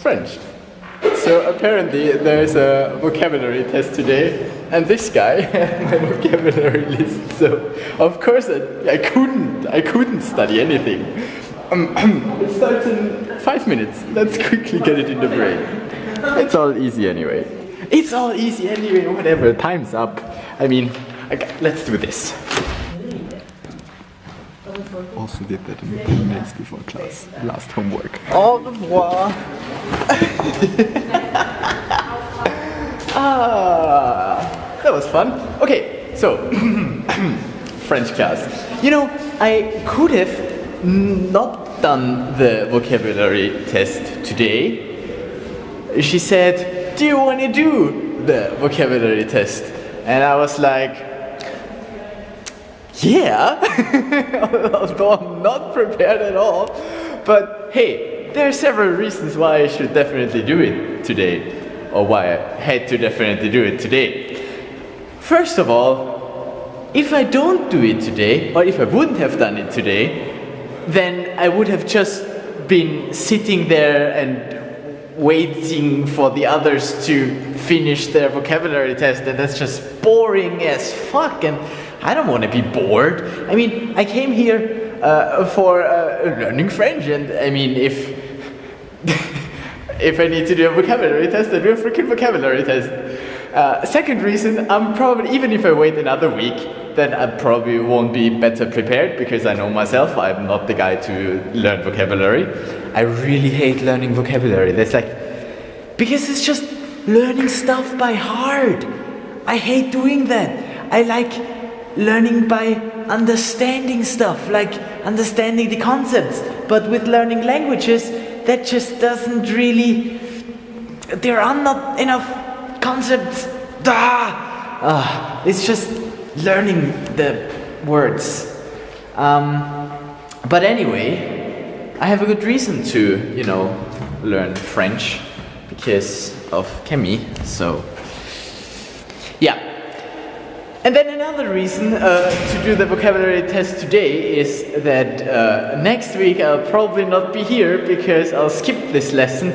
French. So apparently there's a vocabulary test today, and this guy had my vocabulary list. So of course I couldn't study anything. It starts in 5 minutes. Let's quickly get it in the brain. It's all easy anyway. Whatever. Time's up. I mean, let's do this. Also did that in 10 minutes before class. Last homework. Au revoir. That was fun. Okay, so French class. You know, I could have not done the vocabulary test today. She said, "Do you want to do the vocabulary test?" And I was like, yeah, although I'm not prepared at all. But hey, there are several reasons why I should definitely do it today, or why I had to definitely do it today. First of all, if I don't do it today, or if I wouldn't have done it today, then I would have just been sitting there and waiting for the others to finish their vocabulary test, and that's just boring as fuck, and I don't want to be bored. I mean, I came here for learning French, and I mean, if I need to do a vocabulary test, I do a freaking vocabulary test. Second reason, I'm probably, even if I wait another week, then I probably won't be better prepared, because I know myself, I'm not the guy to learn vocabulary. I really hate learning vocabulary. That's like, because it's just learning stuff by heart. I hate doing that. I like learning by understanding stuff, like understanding the concepts. But with learning languages, that just doesn't really, there are not enough concepts. It's just learning the words. But anyway, I have a good reason to, learn French because of Camille, so yeah. And then another reason to do the vocabulary test today is that next week I'll probably not be here because I'll skip this lesson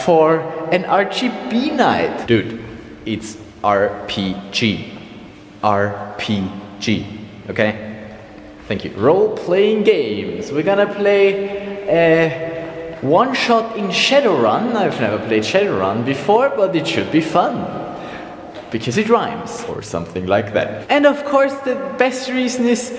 for an RGB night. Dude, it's RPG. RPG, okay? Thank you. Role-playing games. We're gonna play a one-shot in Shadowrun. I've never played Shadowrun before, but it should be fun. Because it rhymes, or something like that. And of course, the best reason is,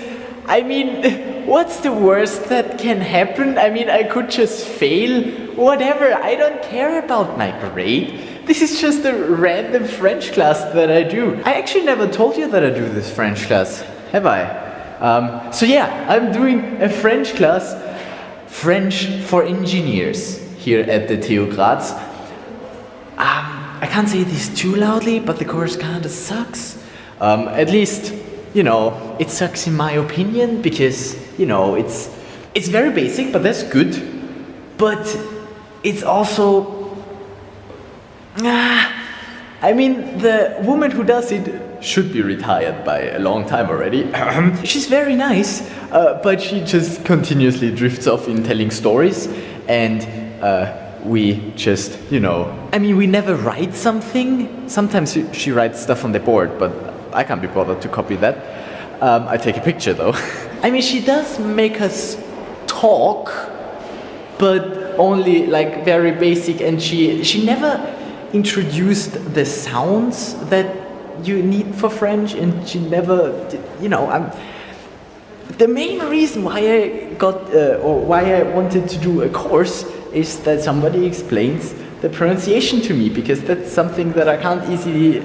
I mean, what's the worst that can happen? I mean, I could just fail, whatever, I don't care about my grade. This is just a random French class that I do. I actually never told you that I do this French class, have I? So yeah, I'm doing a French class, French for engineers, here at the TU Graz. I can't say this too loudly, but the course kinda sucks. At least, it sucks in my opinion, because, it's very basic, but that's good. But it's also, I mean, the woman who does it should be retired by a long time already. She's very nice, but she just continuously drifts off in telling stories, and we just, I mean, we never write something. Sometimes she writes stuff on the board, but I can't be bothered to copy that. I take a picture though. I mean, she does make us talk, but only like very basic, and she never introduced the sounds that you need for French, and she never, the main reason why I got, or why I wanted to do a course is that somebody explains the pronunciation to me, because that's something that I can't easily,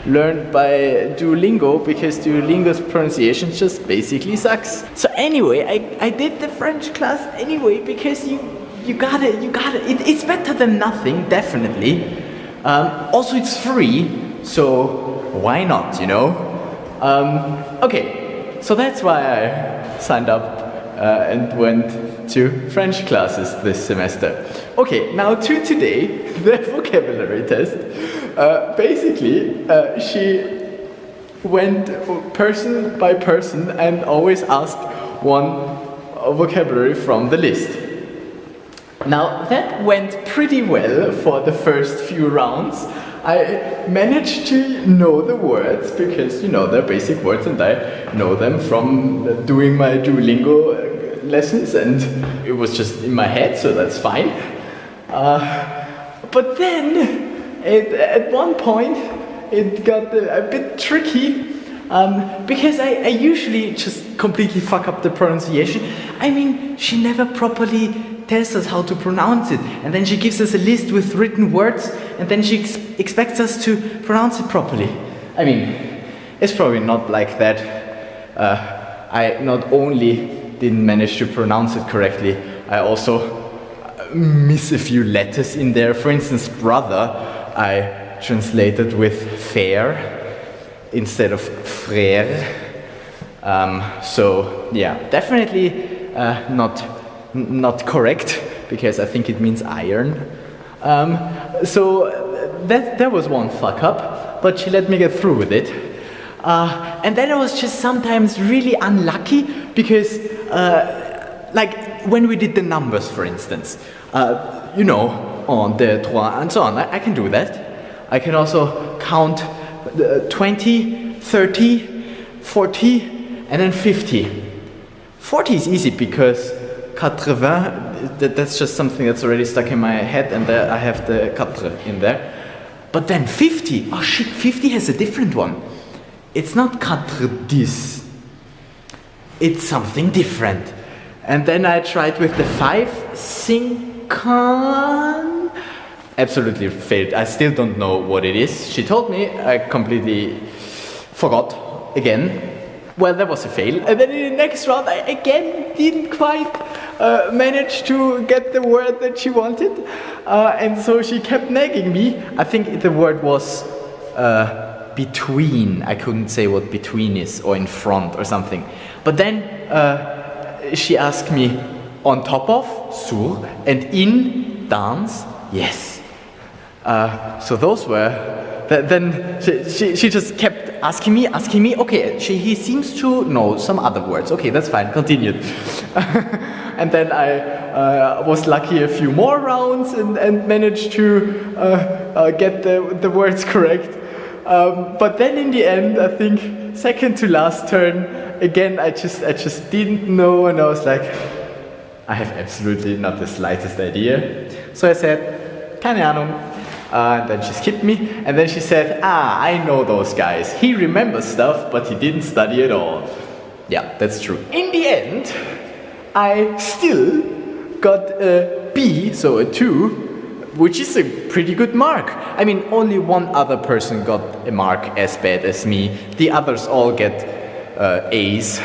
learn by Duolingo, because Duolingo's pronunciation just basically sucks. So anyway, I did the French class anyway, because you got it. It's better than nothing, definitely. Also, it's free, so why not, Okay, so that's why I signed up and went to French classes this semester. Okay, now to today, the vocabulary test. Basically, she went person by person and always asked one vocabulary from the list. Now that went pretty well for the first few rounds. I managed to know the words because, you know, they're basic words and I know them from doing my Duolingo lessons, and it was just in my head, so that's fine. But then, at one point, it got a bit tricky because I usually just completely fuck up the pronunciation. I mean, she never properly tells us how to pronounce it, and then she gives us a list with written words, and then she expects us to pronounce it properly. I mean, it's probably not like that. I not only didn't manage to pronounce it correctly, I also miss a few letters in there. For instance, brother, I translated with fair instead of frère. So yeah, definitely not correct, because I think it means iron. So that was one fuck up, but she let me get through with it. And then I was just sometimes really unlucky because, like when we did the numbers, for instance, you know, un, deux, trois, and so on. I can do that. I can also count 20, 30, 40, and then 50. 40 is easy because 80, that's just something that's already stuck in my head, and there I have the 4 in there. But then 50, oh shit, 50 has a different one. It's not 90, it's something different. And then I tried with the 5, 50, absolutely failed. I still don't know what it is. She told me, I completely forgot again. Well, that was a fail. And then in the next round, I again didn't quite manage to get the word that she wanted. And so she kept nagging me. I think the word was between. I couldn't say what between is, or in front or something. But then she asked me on top of, sur, and in, dans, yes. So those were. Then she just kept asking me. Okay, he seems to know some other words. Okay, that's fine. Continued. And then I was lucky a few more rounds and managed to get the words correct. But then in the end, I think second to last turn, again I just didn't know, and I was like, I have absolutely not the slightest idea. So I said, keine Ahnung. And then she skipped me, and then she said, I know those guys. He remembers stuff, but he didn't study at all. Yeah, that's true. In the end, I still got a B, so a 2, which is a pretty good mark. I mean, only one other person got a mark as bad as me. The others all get A's.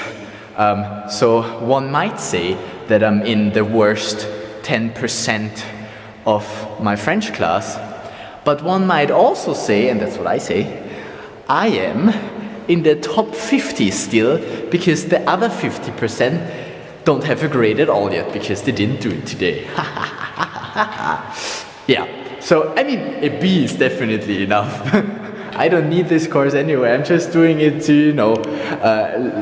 So one might say that I'm in the worst 10% of my French class. But one might also say, and that's what I say, I am in the top 50 still, because the other 50% don't have a grade at all yet, because they didn't do it today. Yeah, so I mean, a B is definitely enough. I don't need this course anyway, I'm just doing it to, you know,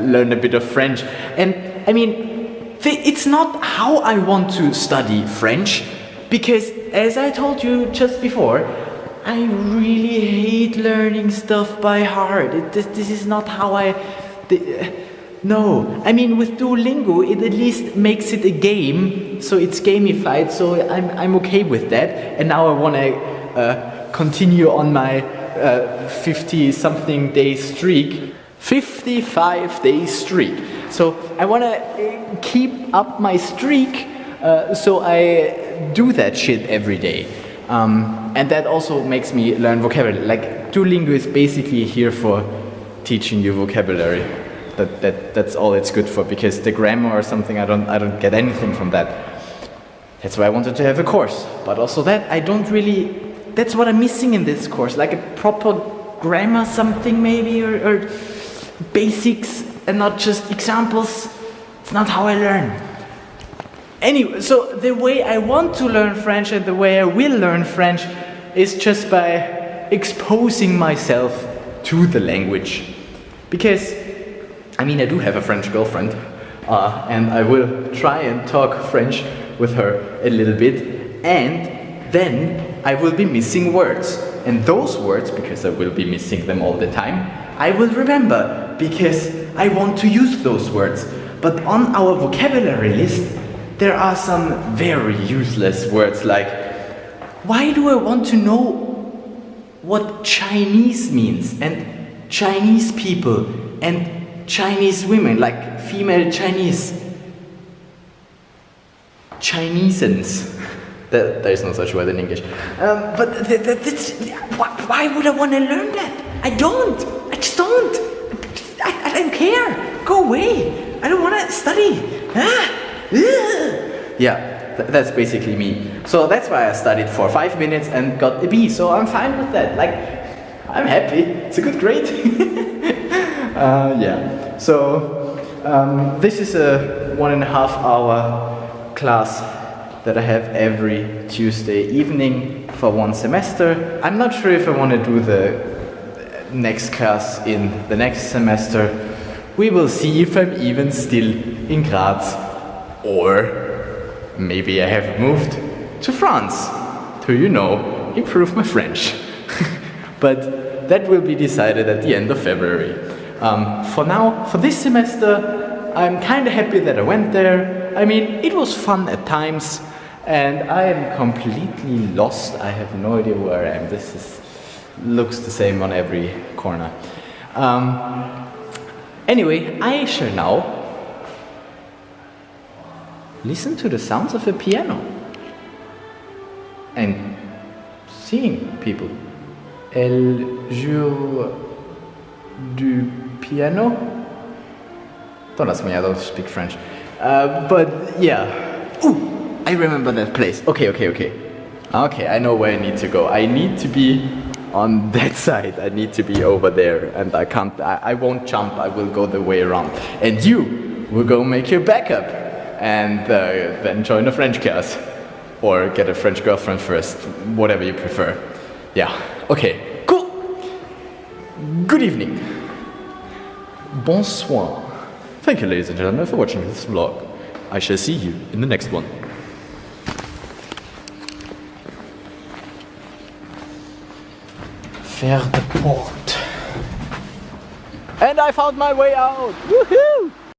learn a bit of French. And I mean, it's not how I want to study French, because as I told you just before, I really hate learning stuff by heart. This is not how no, I mean, with Duolingo, it at least makes it a game, so it's gamified, so I'm okay with that. And now I want to continue on my 50-something day streak, 55-day streak. So I want to keep up my streak, so I do that shit every day. And that also makes me learn vocabulary. Like, Duolingo is basically here for teaching you vocabulary. That's all it's good for, because the grammar or something, I don't get anything from that. That's why I wanted to have a course. But also that, that's what I'm missing in this course, like a proper grammar something maybe, or basics and not just examples. It's not how I learn. Anyway, so the way I want to learn French and the way I will learn French is just by exposing myself to the language. Because, I mean, I do have a French girlfriend, and I will try and talk French with her a little bit. and then I will be missing words. And those words, because I will be missing them all the time, I will remember because I want to use those words. But on our vocabulary list, there are some very useless words like, why do I want to know what Chinese means, and Chinese people, and Chinese women, like female Chinese? Chinesans. There is no such word in English. But that's, why would I want to learn that? I just don't. I don't care. Go away. I don't want to study. Yeah, that's basically me. So that's why I studied for 5 minutes and got a B. So I'm fine with that. Like, I'm happy. It's a good grade. Yeah. So this is a 1.5 hour class that I have every Tuesday evening for 1 semester. I'm not sure if I want to do the next class in the next semester. We will see if I'm even still in Graz, or maybe I have moved to France to, improve my French. But that will be decided at the end of February. For now, for this semester, I'm kind of happy that I went there. I mean, it was fun at times, and I am completely lost. I have no idea where I am. Looks the same on every corner. Anyway, I shall now listen to the sounds of a piano and seeing people. Elle joue du piano. Don't ask me, I don't speak French. But yeah. Ooh, I remember that place. Okay, I know where I need to go. I need to be on that side. I need to be over there, and I won't jump. I will go the way around. And you will go make your backup, and then join a French class, or get a French girlfriend first, whatever you prefer. Yeah. Okay. Cool. Good evening. Bonsoir. Thank you, ladies and gentlemen, for watching this vlog. I shall see you in the next one. Faire the port. And I found my way out! Woohoo!